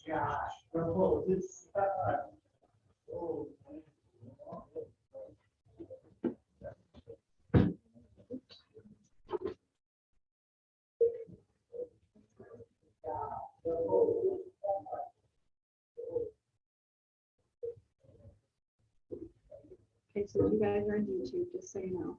Okay, so you guys are on YouTube, just so you know.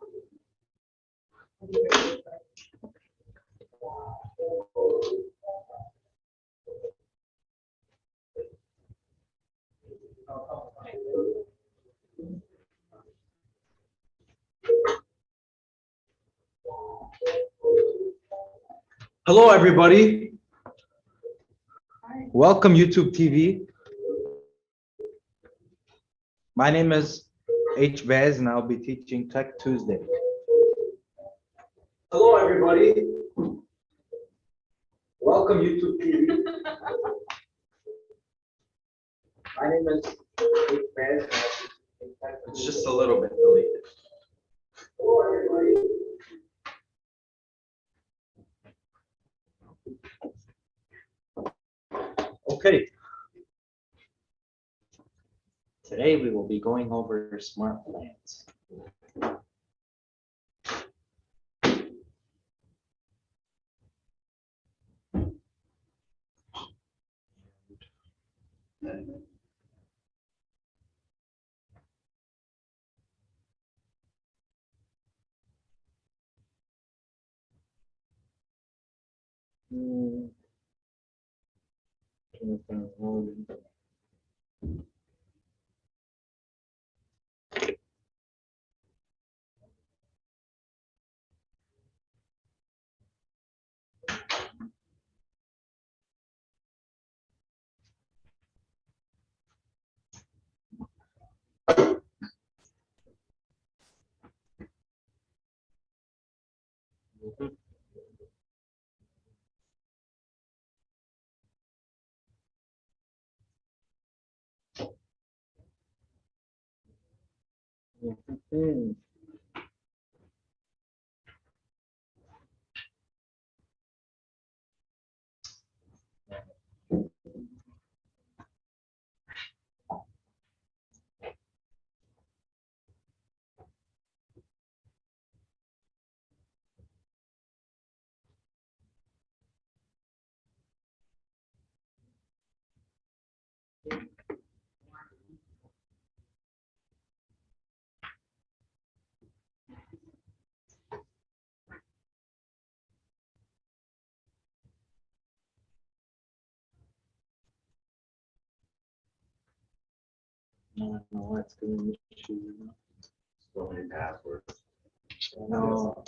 Hello, everybody. Hi. Welcome, YouTube TV. My name is H. Baz, and I'll be teaching Tech Tuesday. Hello, everybody. Welcome, YouTube TV. My name is H. Baz. And I'll be teaching Tech Tuesday. It's just a little bit deleted. Hello, everybody. Okay. Today we will be going over smart plans. I don't know what's going to So many passwords. No,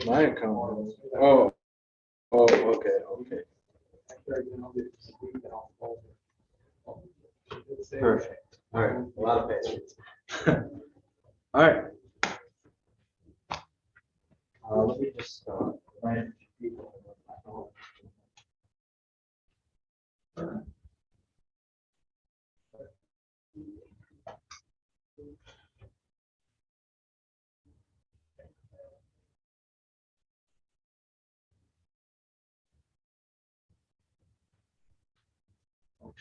my account. Oh, okay. Perfect. All right, a lot of passwords. All right. Let me just find people.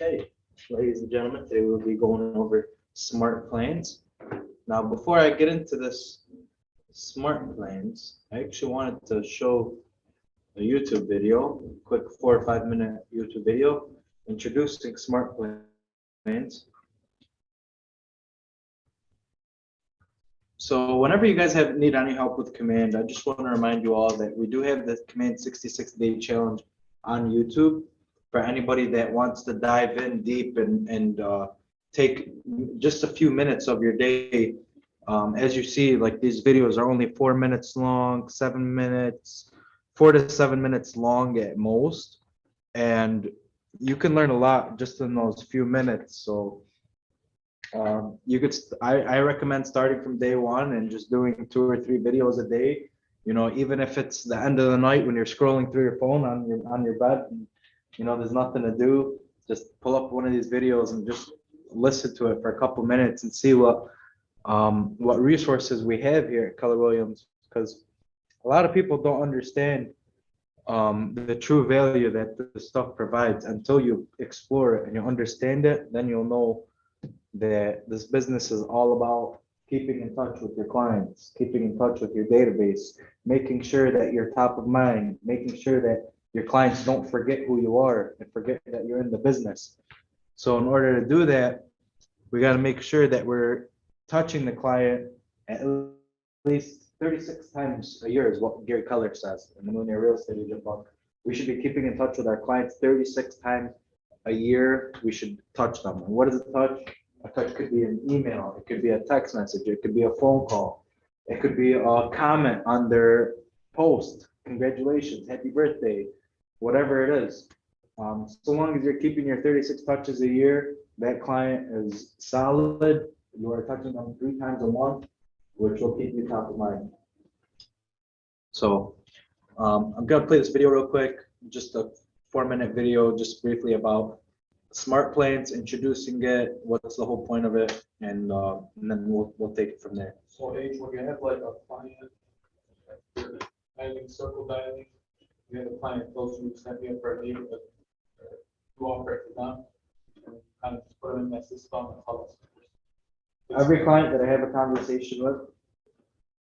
Okay, ladies and gentlemen, today we'll be going over smart plans. Now, before I get into this smart plans, I actually wanted to show a YouTube video, a quick 4 or 5 minute YouTube video introducing smart plans. So whenever you guys need any help with command, I just want to remind you all that we do have the command 66-day challenge on YouTube for anybody that wants to dive in deep and take just a few minutes of your day. As you see, like these videos are only 4 minutes long, 7 minutes, 4 to 7 minutes long at most. And you can learn a lot just in those few minutes. So you could, I recommend starting from day one and just doing 2 or 3 videos a day. You know, even if it's the end of the night when you're scrolling through your phone on your bed, and, you know, there's nothing to do, just pull up one of these videos and just listen to it for a couple minutes and see what resources we have here at Keller Williams, because a lot of people don't understand the true value that the stuff provides. Until you explore it and you understand it, then you'll know that this business is all about keeping in touch with your clients, keeping in touch with your database, making sure that you're top of mind, making sure that your clients don't forget who you are and forget that you're in the business. So in order to do that, we got to make sure that we're touching the client at least 36 times a year is what Gary Keller says in the Millionaire Real Estate Agent book. We should be keeping in touch with our clients 36 times a year. We should touch them. And what is a touch? A touch could be an email, it could be a text message, it could be a phone call, it could be a comment on their post, congratulations, happy birthday, whatever it is. So long as you're keeping your 36 touches a year, that client is solid. You are touching them 3 times a month, which will keep you top of mind. So I'm gonna play this video real quick, just a 4-minute video, just briefly about smart plans, introducing it, what's the whole point of it, and then we'll take it from there. So H, when you have like a client, dialing, circle dialing, you have a client close to you, send me for a neighborhood, you offer it to them, and kind of just put them in that system and call us. Every client that I have a conversation with,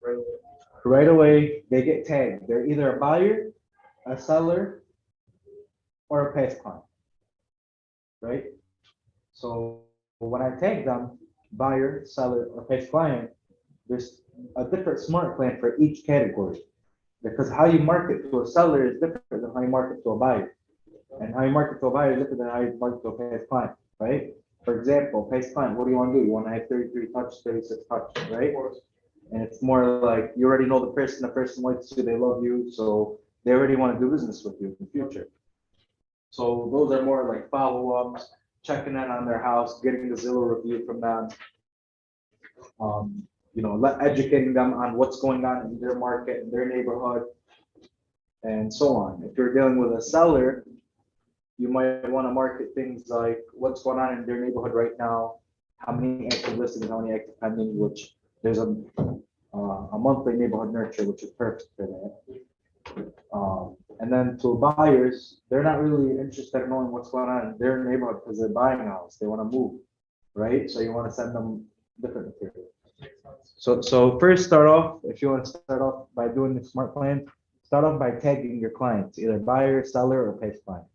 Right away. right away, they get tagged. They're either a buyer, a seller, or a past client, right? So when I tag them, buyer, seller, or past client, there's a different smart plan for each category. Because how you market to a seller is different than how you market to a buyer. And how you market to a buyer is different than how you market to a past client, right? For example, past client, what do you want to do? You want to have 33 touches, 36 touches, right? And it's more like you already know the person likes you, they love you, so they already want to do business with you in the future. So those are more like follow-ups, checking in on their house, getting the Zillow review from them. Educating them on what's going on in their market, in their neighborhood, and so on. If you're dealing with a seller, you might want to market things like what's going on in their neighborhood right now, how many active listings, how many active pending, which there's a monthly neighborhood nurture, which is perfect for that. And then to buyers, they're not really interested in knowing what's going on in their neighborhood because they're buying a house, they want to move, right? So you want to send them different material. So first start off, if you want to start off by doing the smart plan, start off by tagging your clients, either buyer, seller, or past client.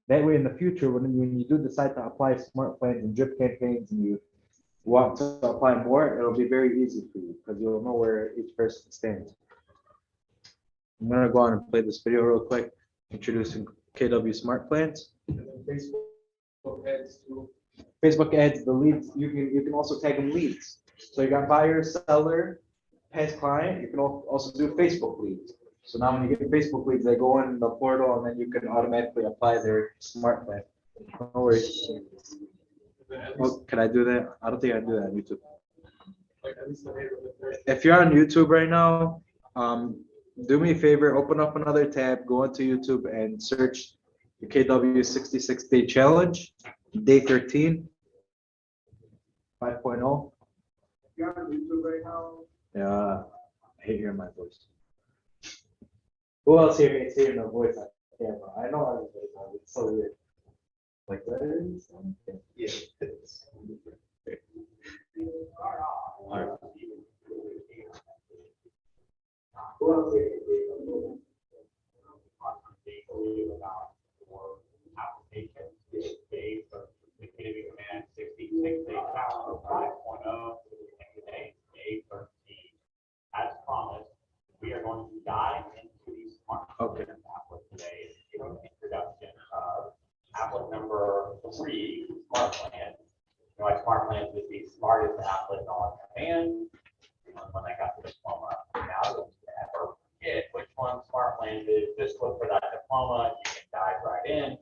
That way in the future, when you do decide to apply smart plans and drip campaigns and you want to apply more, it'll be very easy for you because you'll know where each person stands. I'm gonna go on and play this video real quick, introducing KW Smart Plans. And then Facebook ads too. Facebook ads, the leads, you can also tag them leads. So you got buyer, seller, past client, you can also do Facebook leads. So now when you get Facebook leads, they go in the portal and then you can automatically apply their smart plan. No worries. Oh, can I do that? I don't think I can do that on YouTube. Like at least the neighborhood, right? If you're on YouTube right now, do me a favor, open up another tab, go into YouTube and search the KW 66-day challenge, day 13, 5.0. You're on YouTube right now. Yeah, I hate hearing my voice. Who else here hates hearing their voice on camera? I know I was, it's so weird. Like that is? Yeah. All right. Who else? Applications, days of the Community Command 66-day challenge 5.0, and today, day 13. As promised, we are going to dive into these smart Okay. applet today. Introduction of applet number 3, smart plan. You know, my smart plan is the smartest applet on command. When I got the diploma, now don't ever forget which one smart plan is. Just look for that diploma. You can dive right in.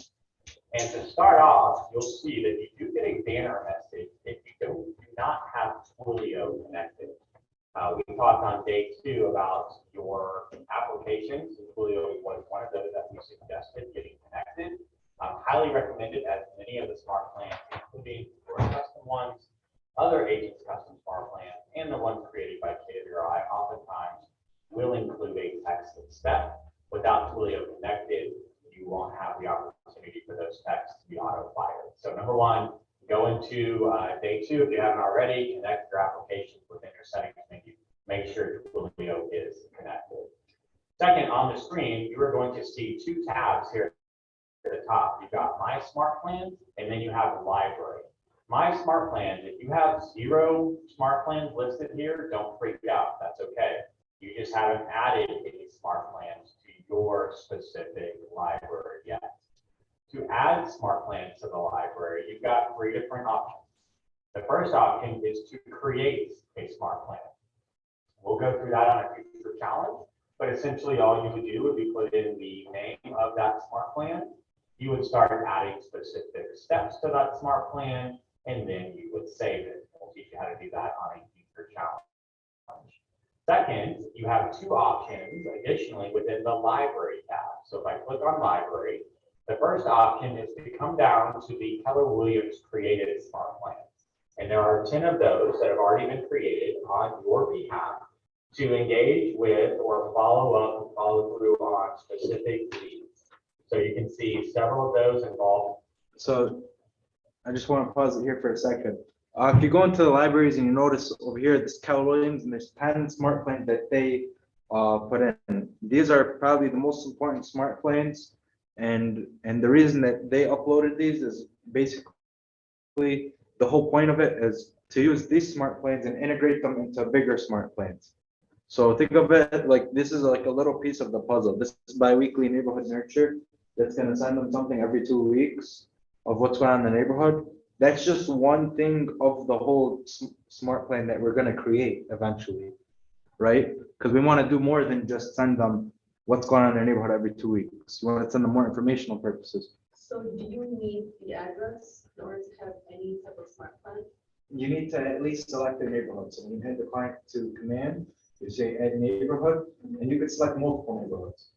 And to start off, you'll see that you do get a banner message if you do not have Twilio connected. We talked on day 2 about your applications. Twilio was one of those that we suggested getting connected. Highly recommended, as many of the smart plans, including your custom ones, other agents' custom smart plans, and the ones created by KWI, oftentimes will include a text step. Without Twilio connected, you won't have the opportunity for those texts to be auto-fired. So number one, go into day 2, if you haven't already, connect your applications within your settings menu. Make sure Twilio is connected. Second, on the screen, you are going to see 2 tabs here at the top. You've got My Smart Plans, and then you have Library. My Smart Plans, if you have 0 smart plans listed here, don't freak out. That's okay. You just haven't added any smart plans to your specific library yet. To add smart plans to the library, you've got 3 different options. The first option is to create a smart plan. We'll go through that on a future challenge, but essentially all you would do would be put in the name of that smart plan. You would start adding specific steps to that smart plan, and then you would save it. We'll teach you how to do that on a future challenge. Second, you have 2 options additionally within the library tab. So if I click on library, the first option is to come down to the Keller Williams created smart plans. And there are 10 of those that have already been created on your behalf to engage with or follow up and follow through on specific needs. So you can see several of those involved. So I just want to pause it here for a second. If you go into the libraries and you notice over here, this Keller Williams, and there's 10 smart plans that they put in. These are probably the most important smart plans. And the reason that they uploaded these is basically the whole point of it is to use these smart plans and integrate them into bigger smart plans. So think of it like this is like a little piece of the puzzle. This is bi-weekly neighborhood nurture that's going to send them something every 2 weeks of what's going on in the neighborhood. That's just one thing of the whole smart plan that we're going to create eventually, right? Because we want to do more than just send them what's going on in their neighborhood every 2 weeks. You want to send them more informational purposes. So do you need the address in order to have any type of smart plan? You need to at least select the neighborhood. So when you hit the client to command, you say add neighborhood, and you could select multiple neighborhoods.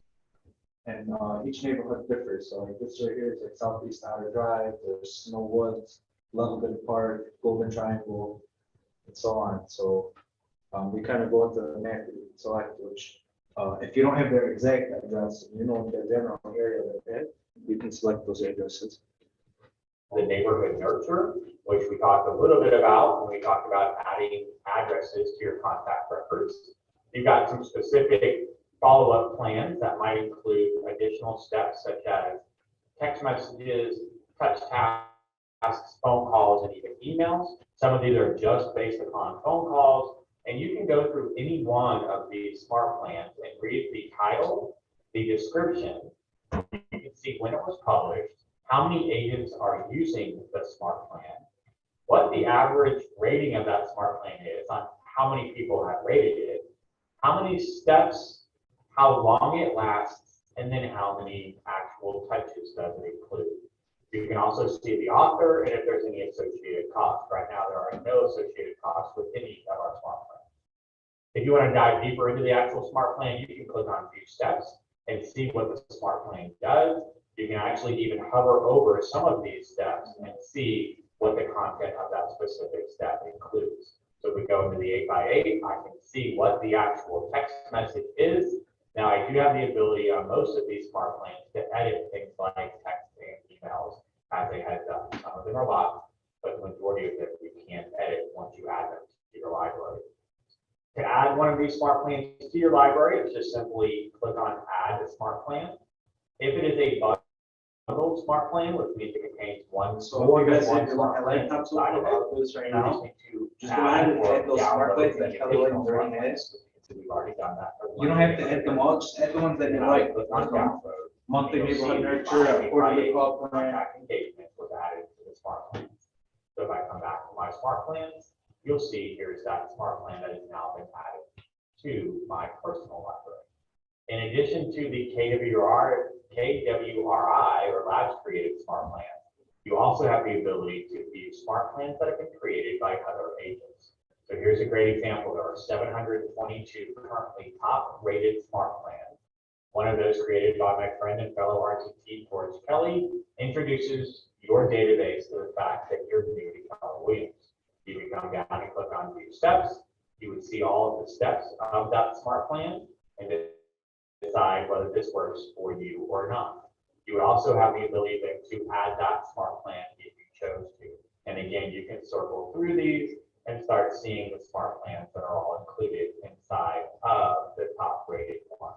And each neighborhood differs. So like this right here is like Southeast Outer Drive, there's Snow Woods, Levelwood Park, Golden Triangle, and so on. So we kind of go into the map and select which, if you don't have their exact address, you know the general area that they're in, you can select those addresses. The neighborhood nurture, which we talked a little bit about when we talked about adding addresses to your contact records. You've got some specific follow-up plans that might include additional steps such as text messages, touch tasks, phone calls, and even emails. Some of these are just based upon phone calls, and you can go through any one of these smart plans and read the title, the description. You can see when it was published, how many agents are using the smart plan, what the average rating of that smart plan is, on how many people have rated it, how many steps, how long it lasts, and then how many actual touches does it include. You can also see the author and if there's any associated costs. Right now, there are no associated costs with any of our smart plans. If you want to dive deeper into the actual smart plan, you can click on View Steps and see what the smart plan does. You can actually even hover over some of these steps and see what the content of that specific step includes. So if we go into the 8x8, I can see what the actual text message is. Now, I do have the ability on most of these smart plans to edit things like text and emails as a heads up. Some of them are locked, but the majority of them you can edit once you add them to your library. To add one of these smart plans to your library, it's just simply click on Add a Smart Plan. If it is a bundled smart plan, which means it contains one So you guys one have your smart plan laptops inside of open it, this right you now. just need to Just go ahead and or add those smart download plans the that Keller additional Williams already smart has. plans. So we've already done that. for You don't have to add them all, just add the ones that you like. Click on download. Monthly You'll neighborhood see nurture, my quarterly call plan. contact engagement was added to the smart plans. So if I come back to my smart plans, you'll see here's that smart plan that has now been added to my personal library. In addition to the KWRI or Labs created smart plans, you also have the ability to view smart plans that have been created by other agents. So here's a great example. There are 722 currently top rated smart plans. One of those created by my friend and fellow RTT, George Kelly, introduces your database to the fact that you're new to Keller Williams. You can come down and click on View Steps. You would see all of the steps of that smart plan, and then decide whether this works for you or not. You would also have the ability then to add that smart plan if you chose to. And again, you can circle through these and start seeing the smart plans that are all included inside of the top rated ones.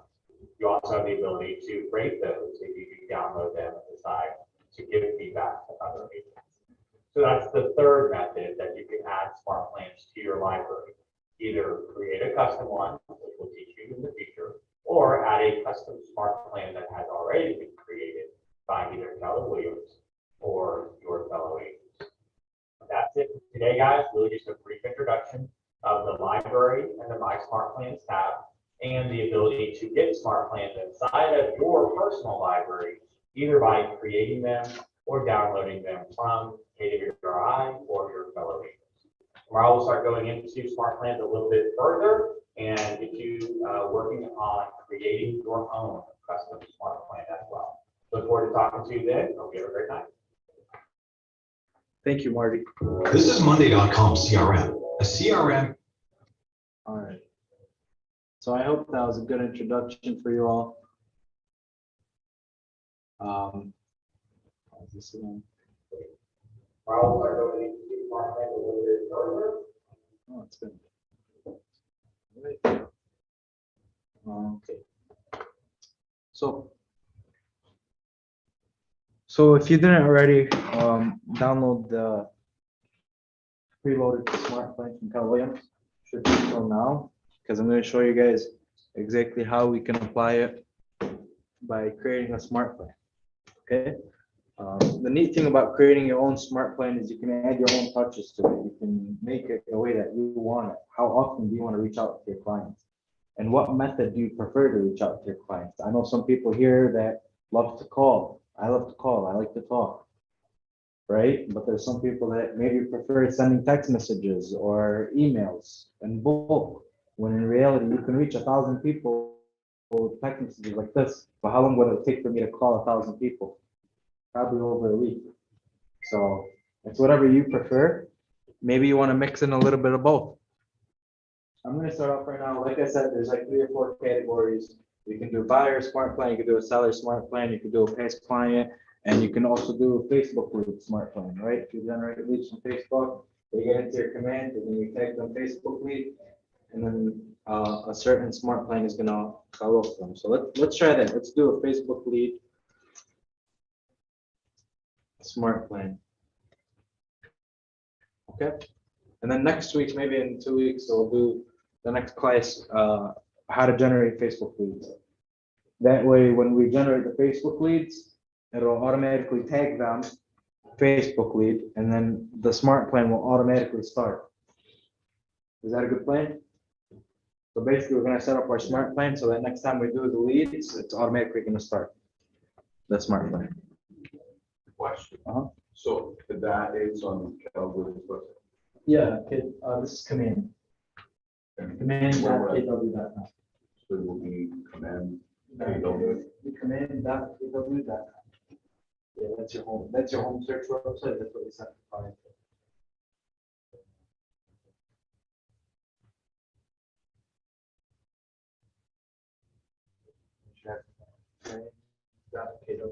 You also have the ability to rate those if you can download them and decide to give feedback to other agents. So that's the third method that you can add smart plans to your library. Either create a custom one, which we'll teach you in the future, or add a custom smart plan that has already been created by either Keller Williams or your fellow agents. That's it for today, guys. Really just a brief introduction of the library and the My Smart Plans tab, and the ability to get smart plans inside of your personal library, either by creating them or downloading them from KWRI or your fellow agents. Tomorrow we'll start going into smart plans a little bit further and get you working on creating your own custom smart plan as well. Look forward to talking to you then. Hope you have a great night. Thank you, Marty. This is Monday.com CRM. A CRM. All right. So I hope that was a good introduction for you all. How's this again? Tomorrow we'll start going into smart plans a little bit further. Oh, it's good. Right. Okay. So if you didn't already download the preloaded smart plan from Keller Williams, should do so now, because I'm going to show you guys exactly how we can apply it by creating a smart plan. Okay. The neat thing about creating your own smart plan is you can add your own touches to it. You can make it the way that you want it. How often do you want to reach out to your clients? And what method do you prefer to reach out to your clients? I know some people here that love to call. I love to call. I like to talk, right? But there's some people that maybe prefer sending text messages or emails in bulk, when in reality you can reach 1,000 people with text messages like this. But how long would it take for me to call 1,000 people? Probably over a week. So it's whatever you prefer. Maybe you want to mix in a little bit of both. I'm going to start off right now. Like I said, there's like 3 or 4 categories. You can do a buyer smart plan, you can do a seller smart plan, you can do a past client, and you can also do a Facebook lead smart plan, right? If you generate leads from Facebook, they get into your command, and then you tag them Facebook lead, and then a certain smart plan is going to follow up them. So let's try that. Let's do a Facebook lead smart plan. Okay. And then next week, maybe in 2 weeks, we'll do the next class, how to generate Facebook leads. That way, when we generate the Facebook leads, it'll automatically tag them Facebook lead, and then the smart plan will automatically start. Is that a good plan? So basically, we're going to set up our smart plan so that next time we do the leads, it's automatically going to start the smart plan. Question. Uh-huh. So that is on Keller Williams website. Yeah, this is command. Command.kw.com. So it will be command. KW. Command.kw.com. Yeah, that's your home. That's your home search website. That's what we set the client to. Command.kw.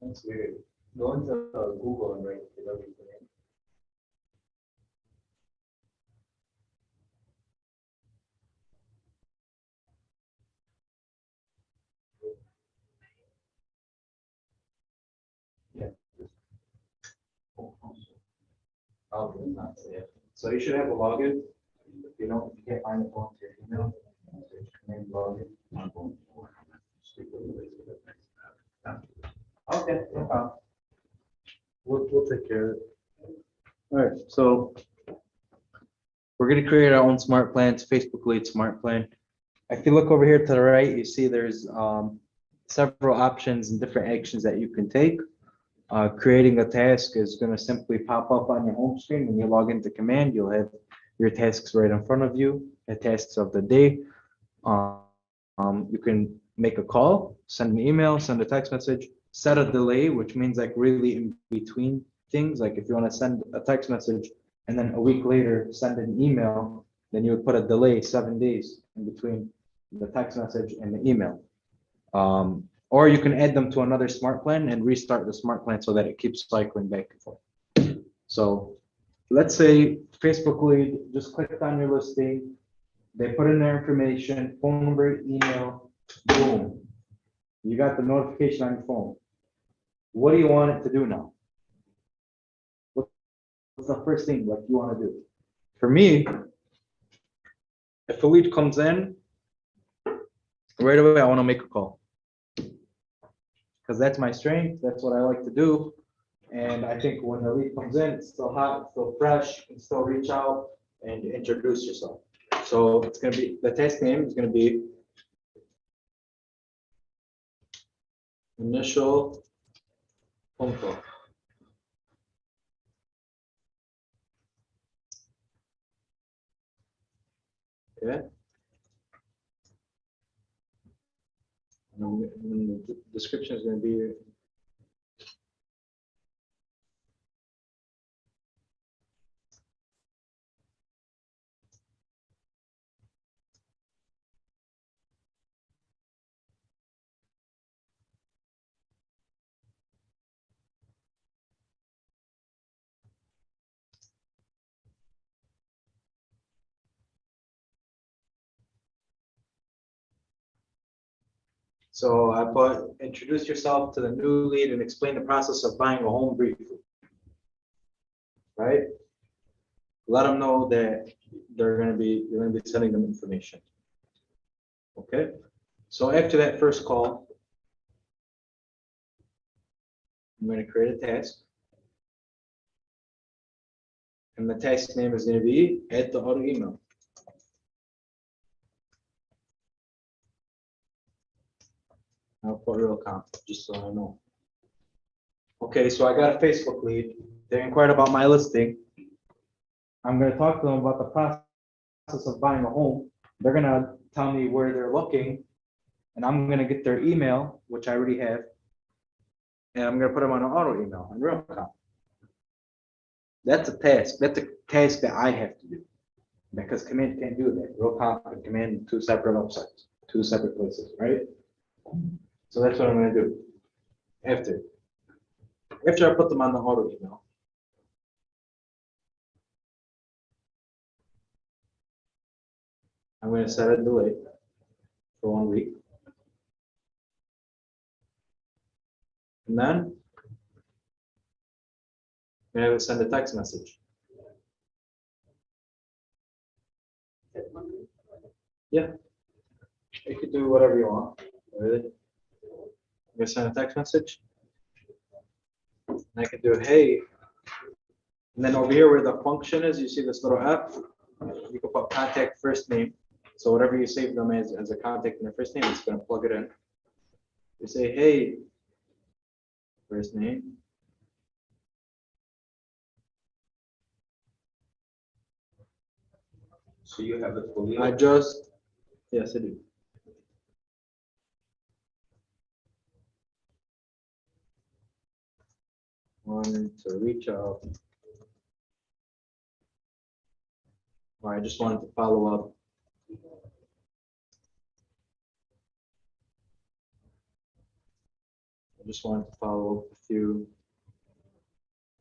That's weird. Go into Google and write KW command. Yeah. Oh, it's not there. So you should have a login. If you don't, if you can't find it, go into your email. Search command login. Okay, no problem. We'll take care of it. All right, so we're gonna create our own smart plans, Facebook lead smart plan. If you look over here to the right, you see there's several options and different actions that you can take. Creating a task is gonna simply pop up on your home screen. When you log into command, you'll have your tasks right in front of you, the tasks of the day. You can make a call, send an email, send a text message, set a delay, which means like really in between things. Like if you want to send a text message and then a week later send an email, then you would put a delay 7 days in between the text message and the email. Or you can add them to another smart plan and restart the smart plan so that it keeps cycling back and forth. So let's say Facebook lead just clicked on your listing, they put in their information, phone number, email, boom. You got the notification on your phone. What do you want it to do now? What's the first thing like you want to do? For me, if a lead comes in, right away I want to make a call. Because that's my strength, that's what I like to do. And I think when the lead comes in, it's still hot, it's still fresh, you can still reach out and introduce yourself. So it's going to be, the task name is going to be initial phone call. Okay. And the description is going to be so I put introduce yourself to the new lead and explain the process of buying a home briefly. Right? Let them know that you're going to be sending them information. Okay? So after that first call, I'm going to create a task. And the task name is going to be add the auto email. I'll put real account just so I know. Okay, so I got a Facebook lead. They inquired about my listing. I'm going to talk to them about the process of buying a home. They're going to tell me where they're looking, and I'm going to get their email, which I already have, and I'm going to put them on an auto email on real account. That's a task. That's a task that I have to do because Command can't do that. Real account and Command, two separate websites, two separate places, right? So that's what I'm going to do. After I put them on the auto email, I'm going to set a delay for 1 week. And then I'm going to send a text message. Yeah. You could do whatever you want. Really. I'm going to send a text message. And I could do, hey. And then over here where the function is, you see this little F. You can put contact first name. So whatever you save them as a contact in their first name, it's going to plug it in. You say, hey, first name. So you have it fully. Yes, I do. Wanted to reach out. Or I just wanted to follow up. I just wanted to follow up with you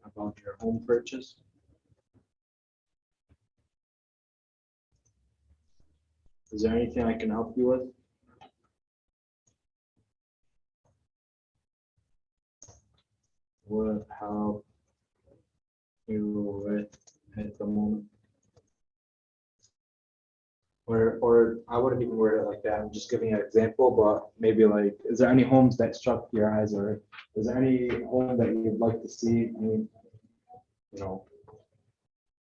about your home purchase. Is there anything I can help you with? What help you with at the moment? Or I wouldn't even word it like that. I'm just giving you an example, but maybe like, is there any homes that struck your eyes, or is there any home that you'd like to see? I mean, you know,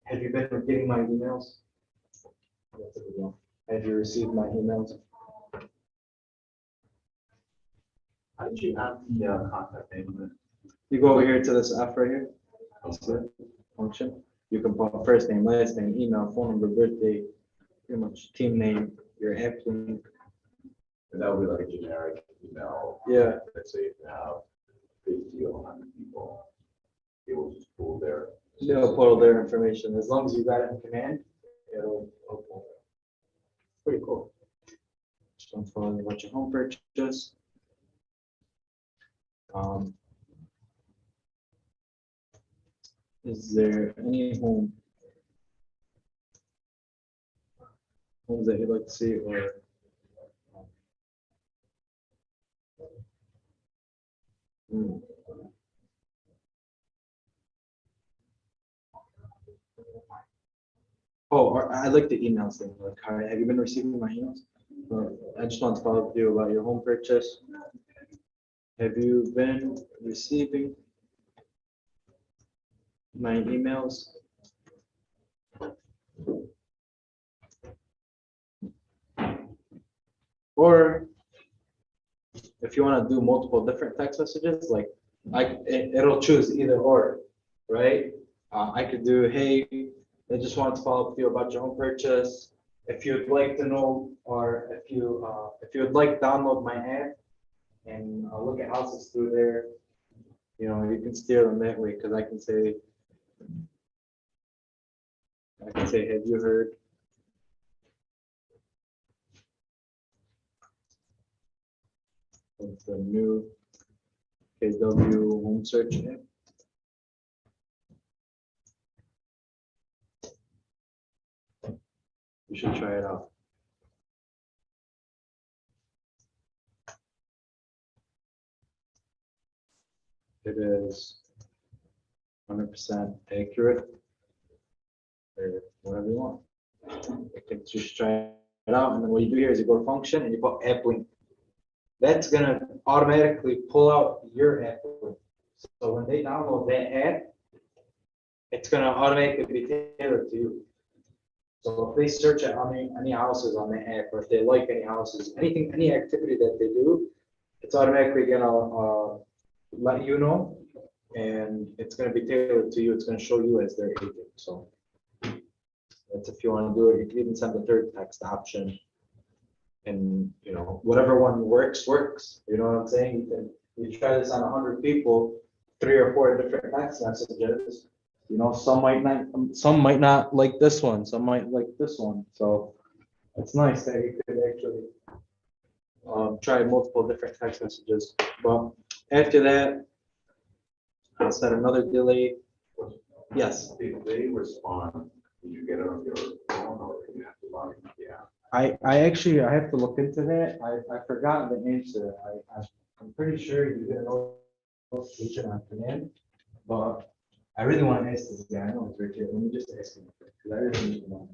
have you been getting my emails? That's a good one. Have you received my emails? How did you add the contact name? You go over here to this F right here. That's the function. You can put first name, last name, email, phone number, birthday, pretty much team name, your app link. And that would be like a generic email. Yeah. Let's say you have big deal on people. It will just pull their. They'll pull their information, as long as you got it in command, it'll pull it. Pretty cool. Just don't follow what your home purchase. Is there any homes that you'd like to see, or? Hmm. Oh, or I like the emails thing. Like, hi, have you been receiving my emails? I just want to follow up with you about your home purchase. Have you been receiving my emails? Or if you want to do multiple different text messages, like it'll choose either or, right? I could do, hey, I just wanted to follow up with you about your home purchase. If you'd like to know, or if you would like, download my app and look at houses through there. You know, you can steer them that way, because I can say, have you heard? It's a new KW home search app. You should try it out. It is 100% accurate, or whatever you want. You can just try it out, and then what you do here is you go to function and you put app link. That's gonna automatically pull out your app link. So when they download that app, it's gonna automatically be tailored to you. So if they search at any houses on the app, or if they like any houses, anything, any activity that they do, it's automatically gonna let you know, and it's gonna be tailored to you. It's gonna show you as their agent. So that's if you want to do it. You can even send the third text option, and you know, whatever one works. You know what I'm saying? You try this on 100 people, 3 or 4 different text messages. You know, some might not like this one, some might like this one. So it's nice that you could actually try multiple different text messages. But after that, I'll set another delay. Yes. If they respond, did you get it on your phone, or you have to log into the app? I have to look into that. I forgot the answer. I'm pretty sure you get a notification on command, but I really want to ask this guy. I know it's right here. Let me just ask him, because I really need to know.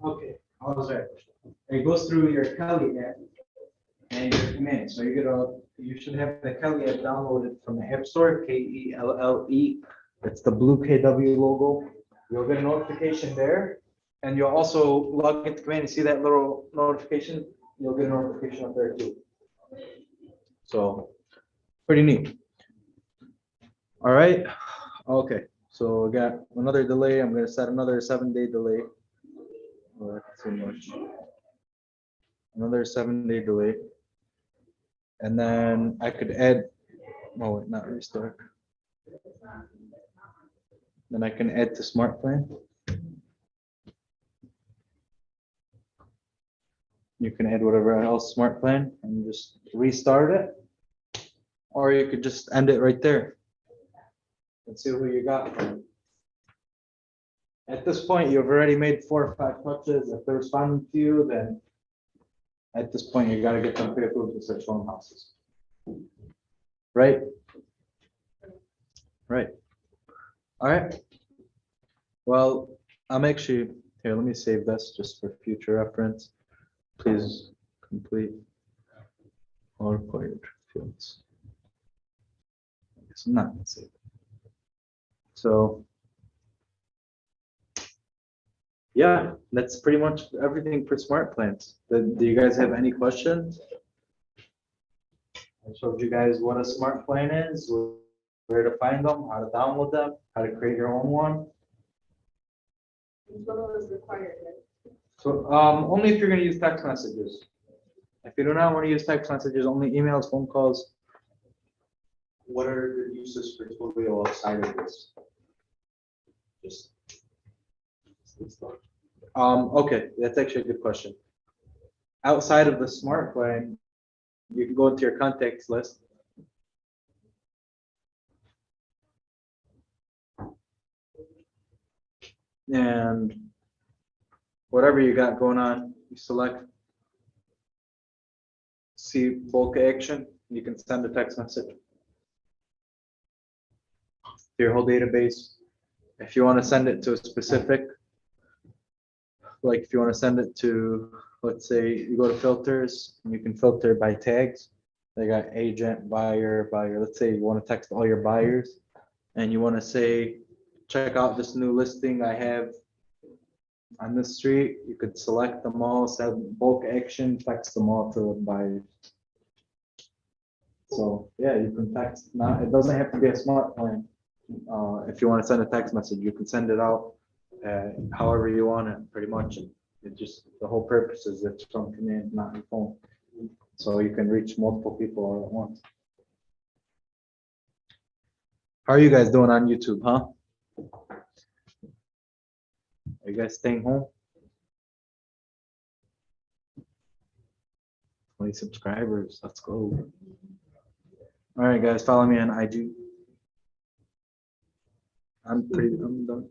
Okay, how was that? It goes through your Kelly app and your command. So you should have the Kelly app downloaded from the App Store, KELLE. It's the blue KW logo. You'll get a notification there, and you'll also log into command and see that little notification. You'll get a notification up there too. So pretty neat. All right. Okay. So I got another delay. I'm going to set another 7-day delay. Oh, that's too much. Another 7-day delay. And then I could add, oh wait, not restart. Then I can add to smart plan. You can add whatever else smart plan and just restart it. Or you could just end it right there. Let's see who you got. At this point, you've already made 4 or 5 touches. If they're responding to you, then at this point, you got to get them pre-approved to search loan houses. Right? Right. All right. Well, I'm actually, here, let me save this just for future reference. Please complete all required fields. I guess I'm not gonna save it. So, yeah, that's pretty much everything for smart plans. Do you guys have any questions? I showed you guys what a smart plan is, where to find them, how to download them, how to create your own one. What was required, right? So, only if you're gonna use text messages. If you do not want to use text messages, only emails, phone calls. What are the uses for Twilio outside of this? Just. Okay, that's actually a good question. Outside of the smart plan, you can go into your contacts list. And whatever you got going on, you select see bulk action, you can send a text message to your whole database. If you want to send it to a specific, like if you want to send it to, let's say you go to filters, and you can filter by tags. They got agent, buyer, buyer. Let's say you want to text all your buyers and you want to say, check out this new listing I have on this street. You could select them all, send bulk action, text them all to the buyers. So yeah, you can text. Not, it doesn't have to be a smart plan. If you want to send a text message, you can send it out however you want it, pretty much. It just, the whole purpose is it's from command, not your phone. So you can reach multiple people all at once. How are you guys doing on YouTube, huh? Are you guys staying home? 20 subscribers, let's go. All right, guys, follow me on IG. I'm done.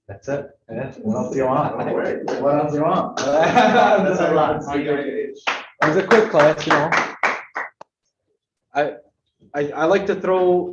That's it. Yeah. What else do you want? What else do you want? That's a lot. It was a quick class, you know. I like to throw